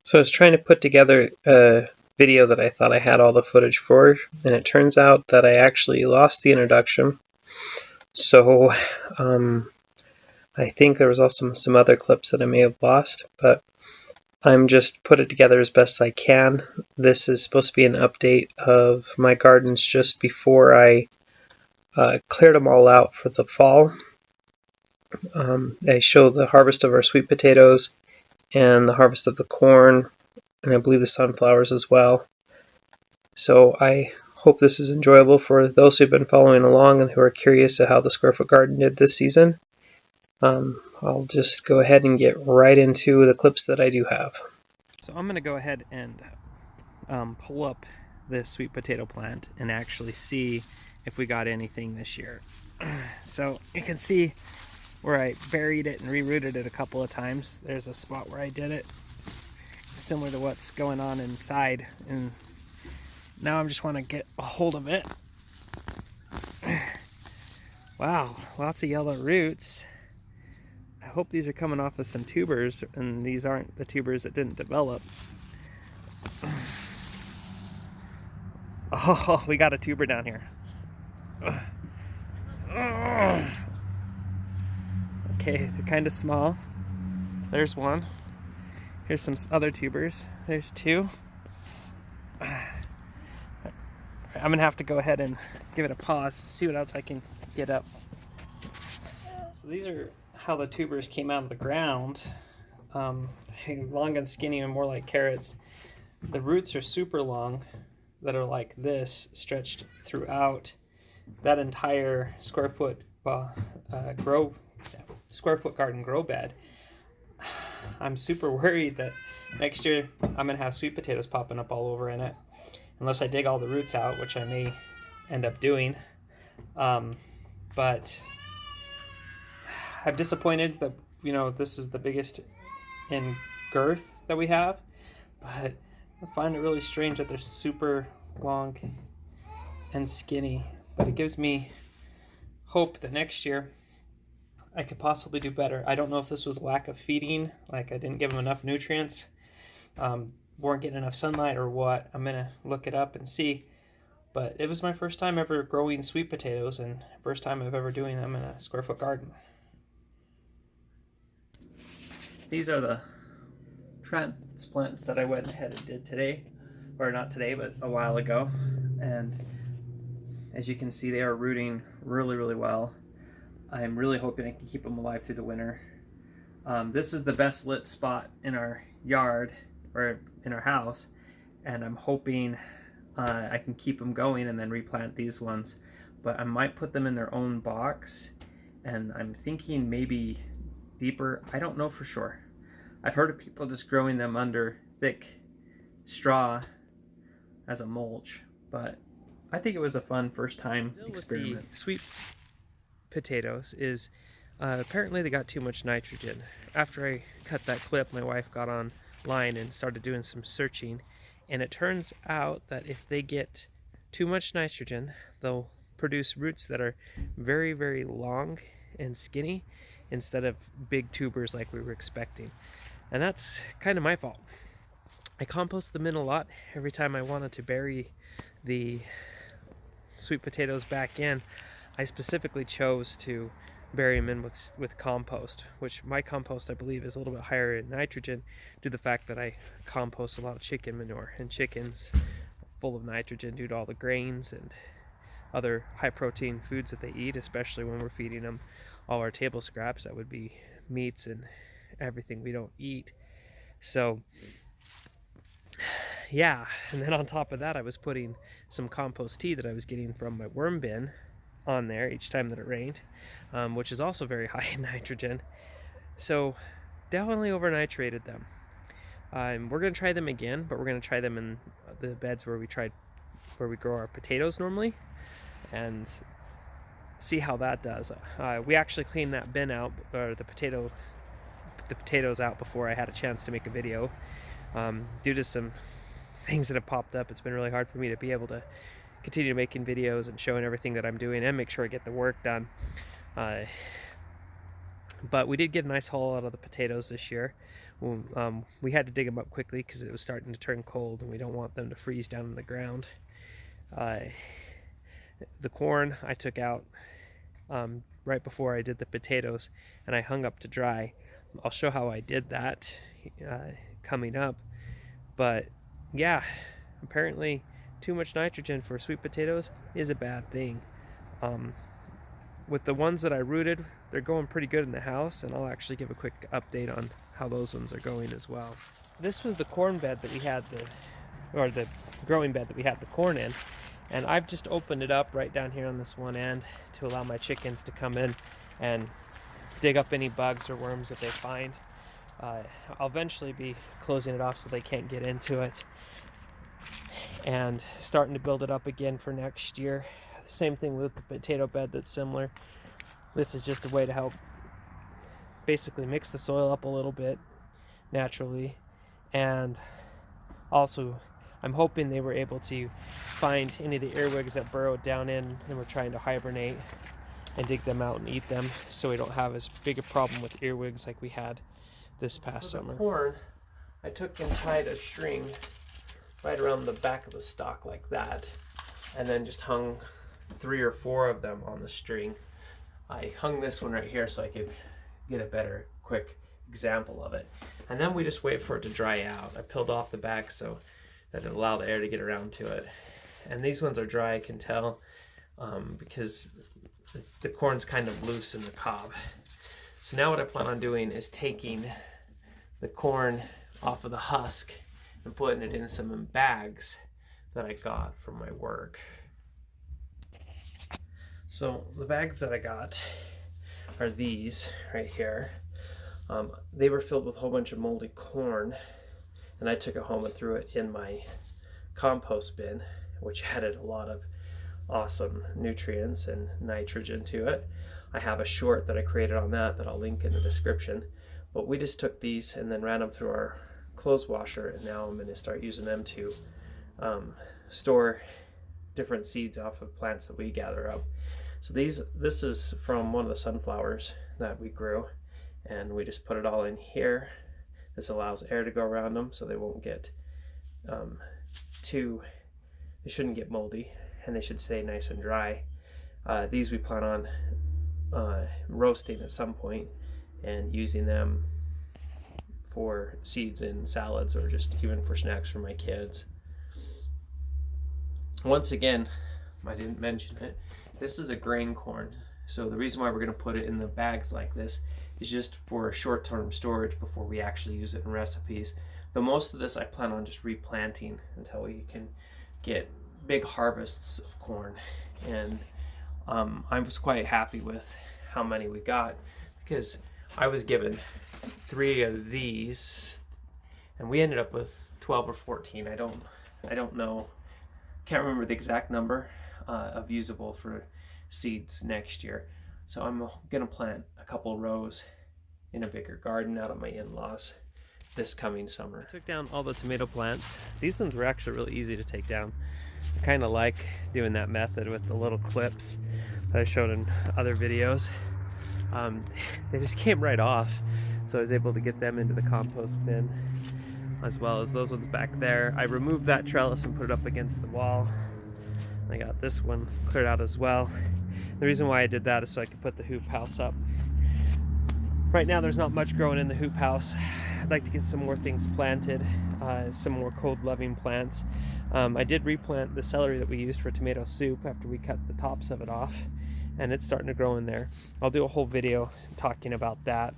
So I was trying to put together a video that I thought I had all the footage for, and it turns out that I actually lost the introduction. So I think there was also some other clips that I may have lost, but I'm just put it together as best I can. This is supposed to be an update of my gardens just before I cleared them all out for the fall. I show the harvest of our sweet potatoes and the harvest of the corn, and I believe the sunflowers as well. So I hope this is enjoyable for those who've been following along and who are curious to how the square foot garden did this season. I'll just go ahead and get right into the clips that I do have. So I'm going to go ahead and pull up this sweet potato plant and actually see if we got anything this year. So you can see where I buried it and rerouted it a couple of times. There's a spot where I did it, similar to what's going on inside, and now I just want to get a hold of it. Wow, lots of yellow roots. I hope these are coming off of some tubers and these aren't the tubers that didn't develop. Oh, we got a tuber down here. Okay, they're kind of small. There's one. Here's some other tubers. There's two. I'm gonna have to go ahead and give it a pause, see what else I can get up. So these are how the tubers came out of the ground. Long and skinny and more like carrots. The roots are super long that are like this, stretched throughout that entire square foot garden grow bed. I'm super worried that next year I'm gonna have sweet potatoes popping up all over in it, unless I dig all the roots out, which I may end up doing. But I'm disappointed that, you know, this is the biggest in girth that we have, but I find it really strange that they're super long and skinny. But it gives me hope that next year I could possibly do better. I don't know if this was lack of feeding, like I didn't give them enough nutrients, weren't getting enough sunlight, or what. I'm gonna look it up and see. But it was my first time ever growing sweet potatoes, and first time I've ever doing them in a square foot garden. These are the transplants that I went ahead and did today, or not today, but a while ago. And as you can see, they are rooting really, really well. I'm really hoping I can keep them alive through the winter. This is the best lit spot in our yard, or in our house, and I'm hoping I can keep them going and then replant these ones. But I might put them in their own box, and I'm thinking maybe deeper. I don't know for sure. I've heard of people just growing them under thick straw as a mulch, but I think it was a fun first time experiment. The sweet potatoes is apparently they got too much nitrogen. After I cut that clip, my wife got online and started doing some searching, and it turns out that if they get too much nitrogen, they'll produce roots that are very, very long and skinny instead of big tubers like we were expecting. And that's kind of my fault. I compost them in a lot. Every time I wanted to bury the sweet potatoes back in, I specifically chose to bury them in with compost, which my compost I believe is a little bit higher in nitrogen due to the fact that I compost a lot of chicken manure, and chickens are full of nitrogen due to all the grains and other high protein foods that they eat, especially when we're feeding them all our table scraps. That would be meats and everything we don't eat. So yeah, and then on top of that, I was putting some compost tea that I was getting from my worm bin on there each time that it rained, which is also very high in nitrogen. So definitely overnitrated them. We're going to try them again, but we're going to try them in the beds where we grow our potatoes normally, and see how that does. We actually cleaned that bin out, or the potatoes out, before I had a chance to make a video. Due to some things that have popped up, it's been really hard for me to be able to continue making videos and showing everything that I'm doing and make sure I get the work done. But we did get a nice haul out of the potatoes this year. we had to dig them up quickly because it was starting to turn cold and we don't want them to freeze down in the ground. The corn I took out right before I did the potatoes, and I hung up to dry. I'll show how I did that coming up. But yeah, apparently too much nitrogen for sweet potatoes is a bad thing. With the ones that I rooted, they're going pretty good in the house, and I'll actually give a quick update on how those ones are going as well. This was the corn bed that we had the growing bed that we had the corn in, and I've just opened it up right down here on this one end to allow my chickens to come in and dig up any bugs or worms that they find. I'll eventually be closing it off so they can't get into it, and starting to build it up again for next year. Same thing with the potato bed, that's similar. This is just a way to help basically mix the soil up a little bit naturally, and also I'm hoping they were able to find any of the earwigs that burrowed down in and were trying to hibernate and dig them out and eat them, so we don't have as big a problem with earwigs like we had this past summer. Corn, I took and tied a string right around the back of the stalk like that, and then just hung 3 or 4 of them on the string. I hung this one right here so I could get a better quick example of it, and then we just wait for it to dry out. I peeled off the back so that it allowed the air to get around to it, and these ones are dry, I can tell, because the corn's kind of loose in the cob. So now what I plan on doing is taking the corn off of the husk and putting it in some bags that I got from my work. So the bags that I got are these right here. They were filled with a whole bunch of moldy corn, and I took it home and threw it in my compost bin, which added a lot of awesome nutrients and nitrogen to it. I have a short that I created on that I'll link in the description. But we just took these and then ran them through our clothes washer, and now I'm going to start using them to store different seeds off of plants that we gather up. So this is from one of the sunflowers that we grew, and we just put it all in here. This allows air to go around them so they won't get they shouldn't get moldy, and they should stay nice and dry. These we plan on roasting at some point and using them for seeds in salads or just even for snacks for my kids. Once again, I didn't mention it, this is a grain corn. So the reason why we're going to put it in the bags like this is just for short-term storage before we actually use it in recipes. Though most of this I plan on just replanting until we can get big harvests of corn. And I was quite happy with how many we got, because I was given 3 of these and we ended up with 12 or 14. I don't know, can't remember the exact number of usable for seeds next year. So I'm gonna plant a couple rows in a bigger garden out of my in-laws this coming summer. I took down all the tomato plants. These ones were actually really easy to take down. I kind of like doing that method with the little clips that I showed in other videos. They just came right off, so I was able to get them into the compost bin, as well as those ones back there. I removed that trellis and put it up against the wall. I got this one cleared out as well. The reason why I did that is so I could put the hoop house up. Right now there's not much growing in the hoop house. I'd like to get some more things planted, some more cold-loving plants. I did replant the celery that we used for tomato soup after we cut the tops of it off, and it's starting to grow in there. I'll do a whole video talking about that.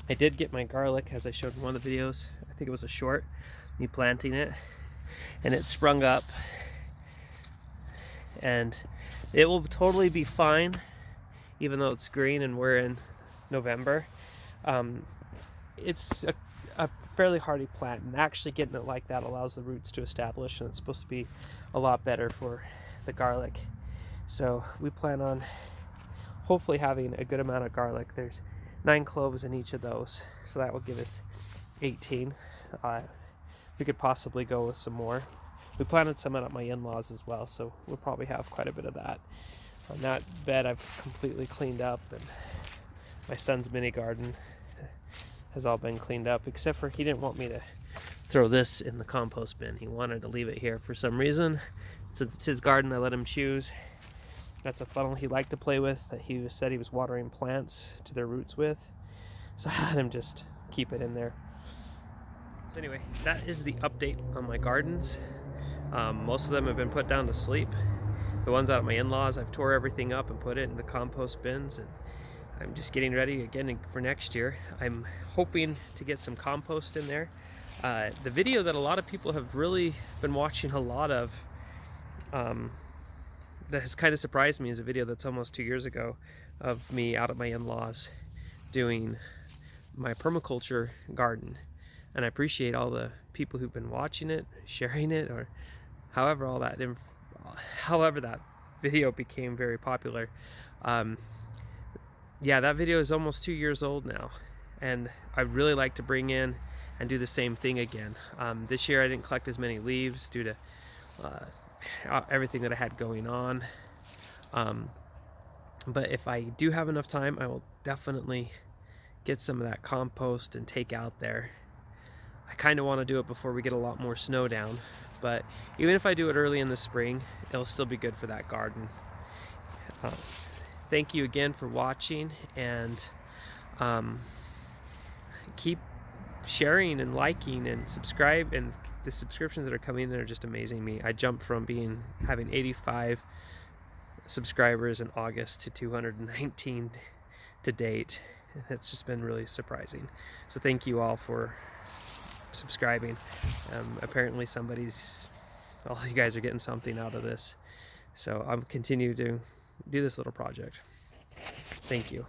I did get my garlic, as I showed in one of the videos. I think it was a short, me planting it, and it sprung up, and it will totally be fine even though it's green and we're in November. It's a fairly hardy plant, and actually getting it like that allows the roots to establish, and it's supposed to be a lot better for the garlic. So we plan on hopefully having a good amount of garlic. There's 9 cloves in each of those, so that will give us 18. We could possibly go with some more. We planted some out at my in-laws as well, so we'll probably have quite a bit of that. On that bed I've completely cleaned up, and my son's mini garden has all been cleaned up, except for he didn't want me to throw this in the compost bin. He wanted to leave it here for some reason. Since it's his garden, I let him choose. That's a funnel he liked to play with that he said he was watering plants to their roots with. So I let him just keep it in there. So anyway, that is the update on my gardens. Most of them have been put down to sleep. The ones out at my in-laws, I've tore everything up and put it in the compost bins, and I'm just getting ready again for next year. I'm hoping to get some compost in there. The video that a lot of people have really been watching a lot of, that has kind of surprised me, is a video that's almost 2 years ago of me out at my in-laws doing my permaculture garden. And I appreciate all the people who've been watching it, sharing it, or however that video became very popular. Yeah, that video is almost 2 years old now, and I'd really like to bring in and do the same thing again. This year I didn't collect as many leaves due to everything that I had going on. But if I do have enough time, I will definitely get some of that compost and take out there. I kind of want to do it before we get a lot more snow down, but even if I do it early in the spring, it'll still be good for that garden. Thank you again for watching, and keep sharing and liking and subscribe, and the subscriptions that are coming in are just amazing me. I jumped from having 85 subscribers in August to 219 to date. It's just been really surprising. So thank you all for subscribing. Apparently all you guys are getting something out of this. So I'll continue to do this little project. Thank you.